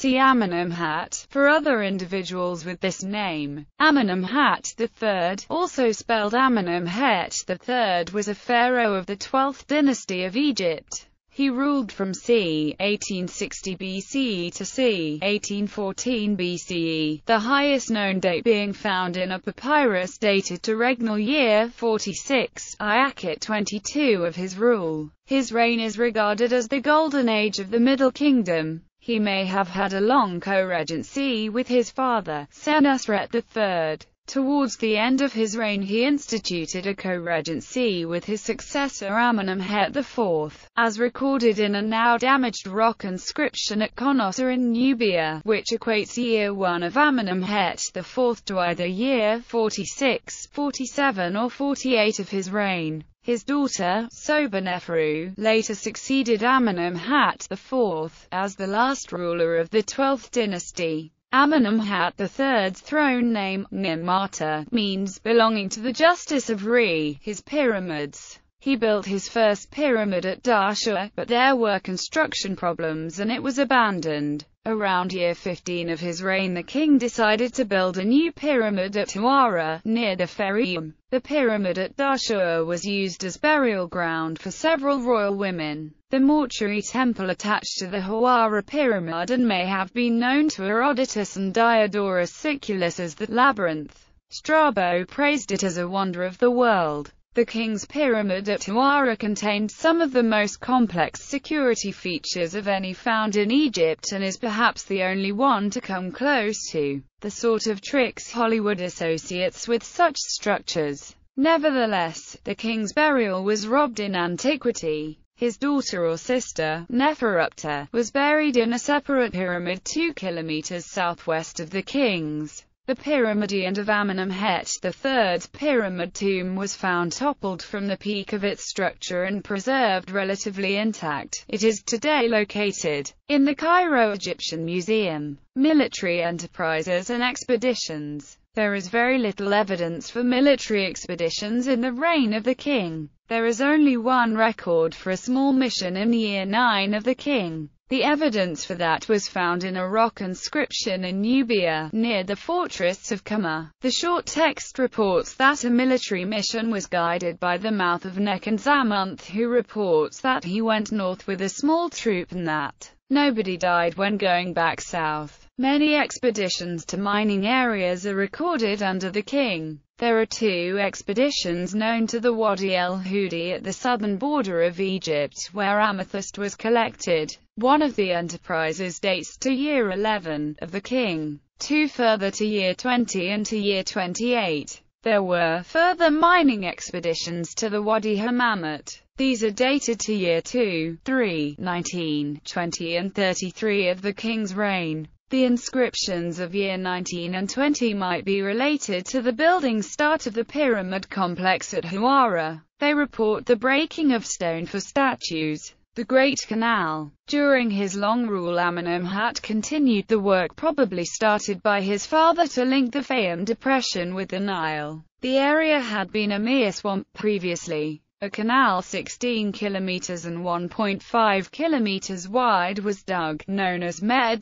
see Amenemhat. For other individuals with this name, Amenemhat III, also spelled Amenemhet III, was a pharaoh of the 12th dynasty of Egypt. He ruled from c. 1860 BCE to c. 1814 BCE, the highest known date being found in a papyrus dated to regnal year 46, Ayakit 22 of his rule. His reign is regarded as the golden age of the Middle Kingdom. He may have had a long co-regency with his father, Senusret III. Towards the end of his reign he instituted a co-regency with his successor Amenemhat IV, as recorded in a now damaged rock inscription at Konossa in Nubia, which equates year 1 of Amenemhat IV to either year 46, 47 or 48 of his reign. His daughter, Sobonefru, later succeeded Amenemhat IV, as the last ruler of the 12th dynasty. Amenemhat III's throne name, Ninmata, means belonging to the justice of Re, his pyramids. He built his first pyramid at Dashur, but there were construction problems and it was abandoned. Around year 15 of his reign the king decided to build a new pyramid at Huara, near the Fayum. The pyramid at Dashur was used as burial ground for several royal women. The mortuary temple attached to the Huara pyramid and may have been known to Herodotus and Diodorus Siculus as the Labyrinth. Strabo praised it as a wonder of the world. The king's pyramid at Huara contained some of the most complex security features of any found in Egypt and is perhaps the only one to come close to the sort of tricks Hollywood associates with such structures. Nevertheless, the king's burial was robbed in antiquity. His daughter or sister, Neferupta, was buried in a separate pyramid 2 kilometers southwest of the king's. The pyramidion of Amenemhat III's pyramid tomb was found toppled from the peak of its structure and preserved relatively intact. It is today located in the Cairo Egyptian Museum. Military enterprises and expeditions. There is very little evidence for military expeditions in the reign of the king. There is only one record for a small mission in year 9 of the king. The evidence for that was found in a rock inscription in Nubia, near the fortress of Kama. The short text reports that a military mission was guided by the mouth of Nekhonzamonth, who reports that he went north with a small troop and that nobody died when going back south. Many expeditions to mining areas are recorded under the king. There are 2 expeditions known to the Wadi el-Hudi at the southern border of Egypt, where amethyst was collected. One of the enterprises dates to year 11 of the king, 2 further to year 20 and to year 28. There were further mining expeditions to the Wadi Hammamet. These are dated to year 2, 3, 19, 20 and 33 of the king's reign. The inscriptions of year 19 and 20 might be related to the building start of the pyramid complex at Huara. They report the breaking of stone for statues. The Great Canal. During his long rule Amenemhat continued the work probably started by his father to link the Fayum depression with the Nile. The area had been a mere swamp previously. A canal 16 kilometers and 1.5 kilometers wide was dug, known as Mer.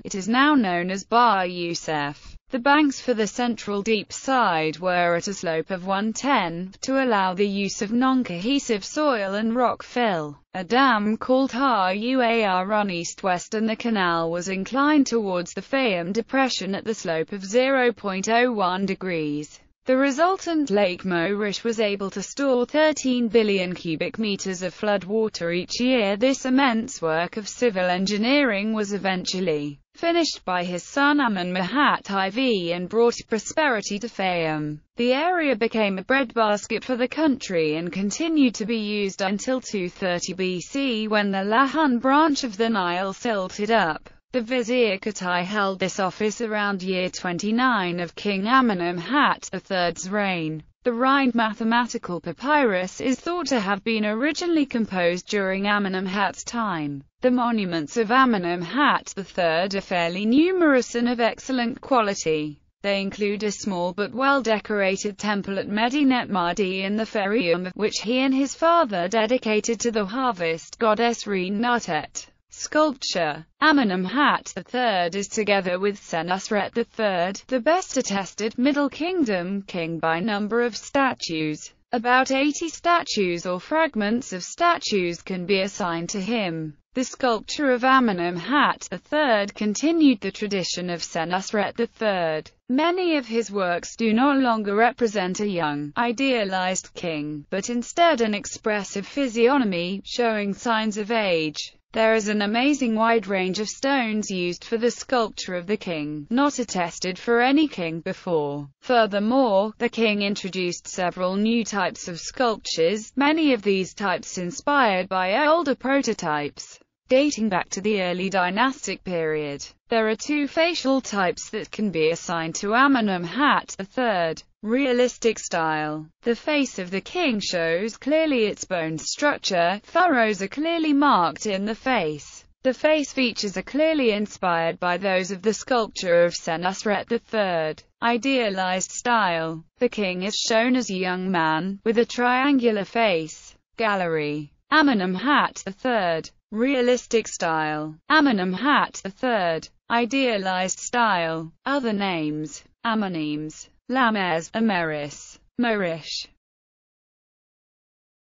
It is now known as Bar Youssef. The banks for the central deep side were at a slope of 1/10, to allow the use of non-cohesive soil and rock fill. A dam called Ruar ran east-west and the canal was inclined towards the Fayum depression at the slope of 0.01 degrees. The resultant Lake Morish was able to store 13 billion cubic meters of flood water each year. This immense work of civil engineering was eventually finished by his son Amenemhat IV and brought prosperity to Fayum. The area became a breadbasket for the country and continued to be used until 230 BC when the Lahun branch of the Nile silted up. The Vizier Kutai held this office around year 29 of King Amenemhat III's reign. The Rhind mathematical papyrus is thought to have been originally composed during Amenemhat's time. The monuments of Amenemhat III are fairly numerous and of excellent quality. They include a small but well-decorated temple at Medinet Mahdi in the Fayum, which he and his father dedicated to the harvest goddess Re Nutet. Sculpture. Amenemhat III is, together with Senusret III, the best attested Middle Kingdom king by number of statues. About 80 statues or fragments of statues can be assigned to him. The sculpture of Amenemhat III continued the tradition of Senusret III. Many of his works do no longer represent a young, idealized king, but instead an expressive physiognomy, showing signs of age. There is an amazing wide range of stones used for the sculpture of the king, not attested for any king before. Furthermore, the king introduced several new types of sculptures, many of these types inspired by older prototypes, dating back to the early dynastic period. There are two facial types that can be assigned to Amenemhat III. Realistic style. The face of the king shows clearly its bone structure, furrows are clearly marked in the face. The face features are clearly inspired by those of the sculpture of Senusret III. Idealized style. The king is shown as a young man, with a triangular face. Gallery. Amenemhat III. Realistic style. Amenemhat III. Idealized style. Other names. Amenemes, Lames, Ameris, Marish.